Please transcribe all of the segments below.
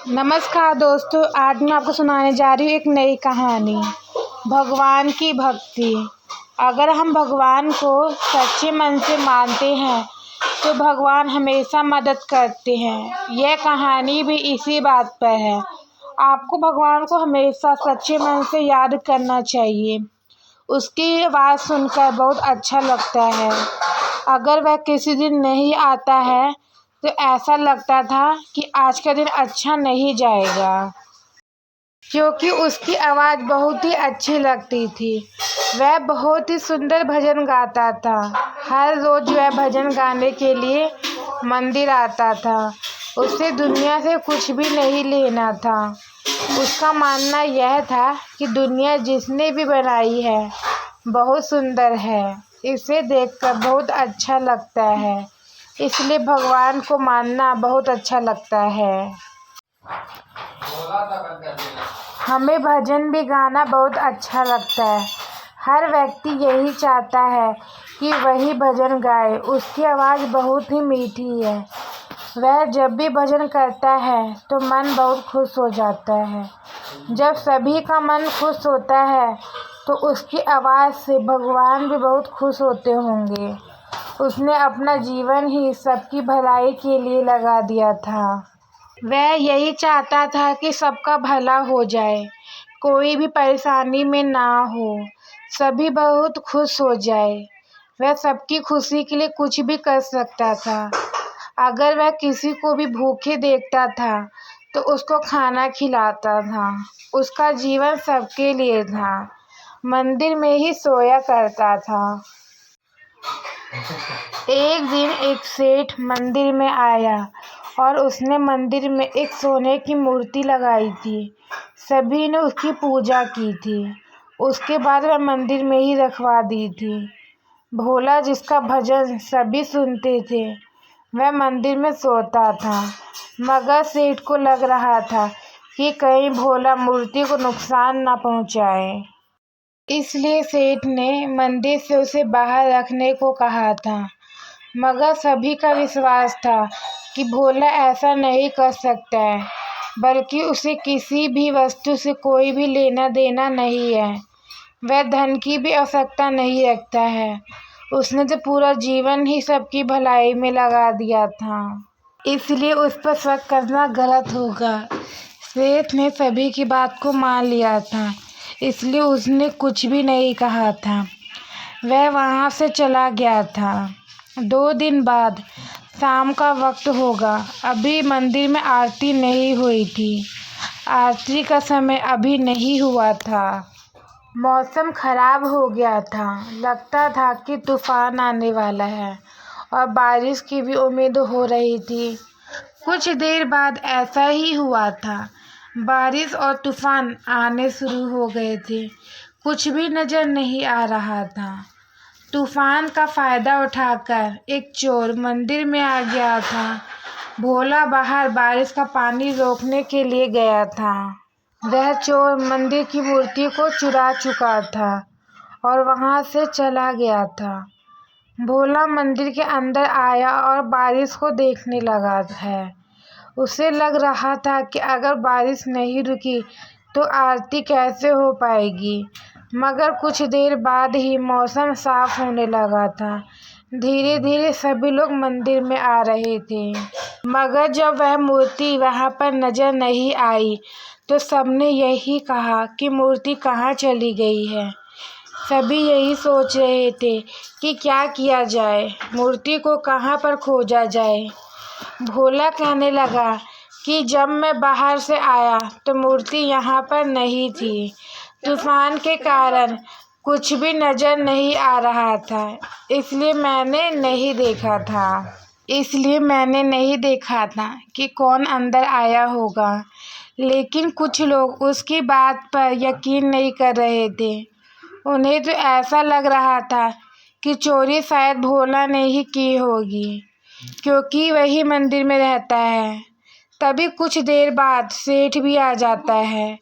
नमस्कार दोस्तों, आज मैं आपको सुनाने जा रही हूँ एक नई कहानी। भगवान की भक्ति। अगर हम भगवान को सच्चे मन से मानते हैं तो भगवान हमेशा मदद करते हैं। यह कहानी भी इसी बात पर है। आपको भगवान को हमेशा सच्चे मन से याद करना चाहिए। उसकी आवाज़ सुनकर बहुत अच्छा लगता है। अगर वह किसी दिन नहीं आता है तो ऐसा लगता था कि आज का दिन अच्छा नहीं जाएगा, क्योंकि उसकी आवाज़ बहुत ही अच्छी लगती थी। वह बहुत ही सुंदर भजन गाता था। हर रोज़ वह भजन गाने के लिए मंदिर आता था। उसे दुनिया से कुछ भी नहीं लेना था। उसका मानना यह था कि दुनिया जिसने भी बनाई है बहुत सुंदर है, इसे देखकर बहुत अच्छा लगता है, इसलिए भगवान को मानना बहुत अच्छा लगता है। हमें भजन भी गाना बहुत अच्छा लगता है। हर व्यक्ति यही चाहता है कि वही भजन गाए। उसकी आवाज़ बहुत ही मीठी है। वह जब भी भजन करता है तो मन बहुत खुश हो जाता है। जब सभी का मन खुश होता है तो उसकी आवाज़ से भगवान भी बहुत खुश होते होंगे। उसने अपना जीवन ही सबकी भलाई के लिए लगा दिया था। वह यही चाहता था कि सबका भला हो जाए, कोई भी परेशानी में ना हो, सभी बहुत खुश हो जाए। वह सबकी खुशी के लिए कुछ भी कर सकता था। अगर वह किसी को भी भूखे देखता था तो उसको खाना खिलाता था। उसका जीवन सबके लिए था। मंदिर में ही सोया करता था। एक दिन एक सेठ मंदिर में आया और उसने मंदिर में एक सोने की मूर्ति लगाई थी। सभी ने उसकी पूजा की थी। उसके बाद वह मंदिर में ही रखवा दी थी। भोला, जिसका भजन सभी सुनते थे, वह मंदिर में सोता था। मगर सेठ को लग रहा था कि कहीं भोला मूर्ति को नुकसान न पहुंचाए, इसलिए सेठ ने मंदिर से उसे बाहर रखने को कहा था। मगर सभी का विश्वास था कि भोला ऐसा नहीं कर सकता है, बल्कि उसे किसी भी वस्तु से कोई भी लेना देना नहीं है। वह धन की भी आवश्यकता नहीं रखता है। उसने तो पूरा जीवन ही सबकी भलाई में लगा दिया था, इसलिए उस पर शक करना गलत होगा। सेठ ने सभी की बात को मान लिया था, इसलिए उसने कुछ भी नहीं कहा था। वह वहाँ से चला गया था। 2 दिन बाद शाम का वक्त होगा। अभी मंदिर में आरती नहीं हुई थी। आरती का समय अभी नहीं हुआ था। मौसम खराब हो गया था। लगता था कि तूफान आने वाला है और बारिश की भी उम्मीद हो रही थी। कुछ देर बाद ऐसा ही हुआ था। बारिश और तूफान आने शुरू हो गए थे। कुछ भी नज़र नहीं आ रहा था। तूफान का फ़ायदा उठाकर एक चोर मंदिर में आ गया था। भोला बाहर बारिश का पानी रोकने के लिए गया था। वह चोर मंदिर की मूर्ति को चुरा चुका था और वहां से चला गया था। भोला मंदिर के अंदर आया और बारिश को देखने लगा है। उसे लग रहा था कि अगर बारिश नहीं रुकी तो आरती कैसे हो पाएगी। मगर कुछ देर बाद ही मौसम साफ होने लगा था। धीरे धीरे सभी लोग मंदिर में आ रहे थे। मगर जब वह मूर्ति वहां पर नजर नहीं आई तो सबने यही कहा कि मूर्ति कहाँ चली गई है। सभी यही सोच रहे थे कि क्या किया जाए, मूर्ति को कहाँ पर खोजा जाए। भोला कहने लगा कि जब मैं बाहर से आया तो मूर्ति यहाँ पर नहीं थी। तूफान के कारण कुछ भी नज़र नहीं आ रहा था, इसलिए मैंने नहीं देखा था कि कौन अंदर आया होगा। लेकिन कुछ लोग उसकी बात पर यकीन नहीं कर रहे थे। उन्हें तो ऐसा लग रहा था कि चोरी शायद भोला ने ही की होगी, क्योंकि वही मंदिर में रहता है। तभी कुछ देर बाद सेठ भी आ जाता है,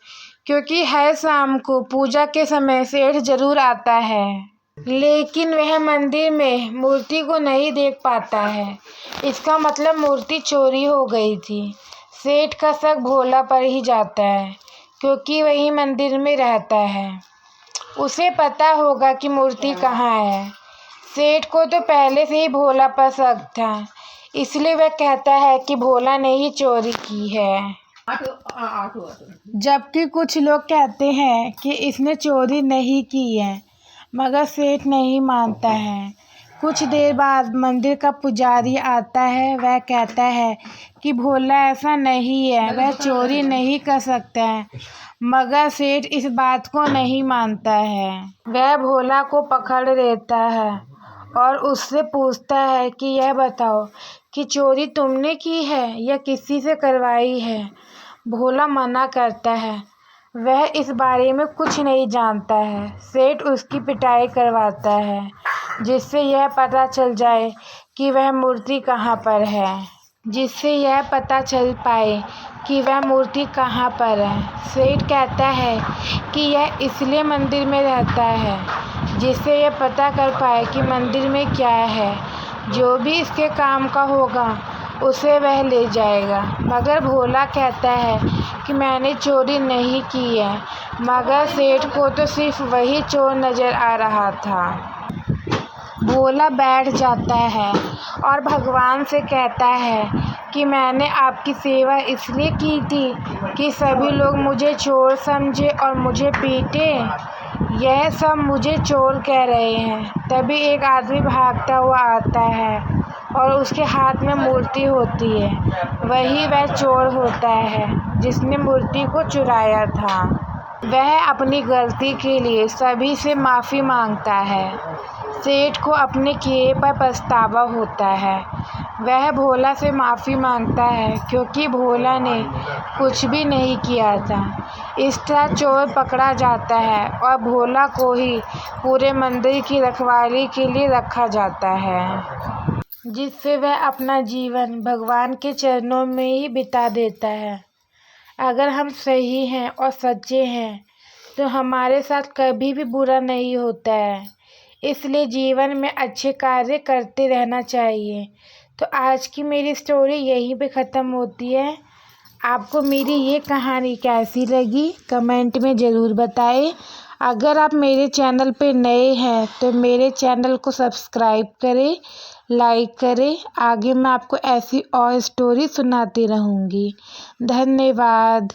क्योंकि हर शाम को पूजा के समय सेठ जरूर आता है। लेकिन वह मंदिर में मूर्ति को नहीं देख पाता है। इसका मतलब मूर्ति चोरी हो गई थी। सेठ का शक भोला पर ही जाता है, क्योंकि वही मंदिर में रहता है। उसे पता होगा कि मूर्ति कहाँ है। सेठ को तो पहले से ही भोला पर शक था, इसलिए वह कहता है कि भोला ने ही चोरी की है। जबकि कुछ लोग कहते हैं कि इसने चोरी नहीं की है, मगर सेठ नहीं मानता है। कुछ देर बाद मंदिर का पुजारी आता है। वह कहता है कि भोला ऐसा नहीं है, वह चोरी नहीं कर सकता है, मगर सेठ इस बात को नहीं मानता है। वह भोला को पकड़ लेता है और उससे पूछता है कि यह बताओ कि चोरी तुमने की है या किसी से करवाई है। भोला मना करता है, वह इस बारे में कुछ नहीं जानता है। सेठ उसकी पिटाई करवाता है, जिससे यह पता चल जाए कि वह मूर्ति कहाँ पर है, जिससे यह पता चल पाए कि वह मूर्ति कहाँ पर है। सेठ कहता है कि यह इसलिए मंदिर में रहता है, जिससे यह पता कर पाए कि मंदिर में क्या है। जो भी इसके काम का होगा उसे वह ले जाएगा। मगर भोला कहता है कि मैंने चोरी नहीं की है, मगर सेठ को तो सिर्फ वही चोर नज़र आ रहा था। भोला बैठ जाता है और भगवान से कहता है कि मैंने आपकी सेवा इसलिए की थी कि सभी लोग मुझे चोर समझे और मुझे पीटे। यह सब मुझे चोर कह रहे हैं। तभी एक आदमी भागता हुआ आता है और उसके हाथ में मूर्ति होती है। वही वह चोर होता है जिसने मूर्ति को चुराया था। वह अपनी गलती के लिए सभी से माफ़ी मांगता है। सेठ को अपने किए पर पछतावा होता है। वह भोला से माफ़ी मांगता है, क्योंकि भोला ने कुछ भी नहीं किया था। इस तरह चोर पकड़ा जाता है और भोला को ही पूरे मंदिर की रखवाली के लिए रखा जाता है, जिससे वह अपना जीवन भगवान के चरणों में ही बिता देता है। अगर हम सही हैं और सच्चे हैं तो हमारे साथ कभी भी बुरा नहीं होता है। इसलिए जीवन में अच्छे कार्य करते रहना चाहिए। तो आज की मेरी स्टोरी यहीं पे ख़त्म होती है। आपको मेरी ये कहानी कैसी लगी कमेंट में ज़रूर बताएं। अगर आप मेरे चैनल पे नए हैं तो मेरे चैनल को सब्सक्राइब करें, लाइक करें। आगे मैं आपको ऐसी और स्टोरी सुनाती रहूँगी। धन्यवाद।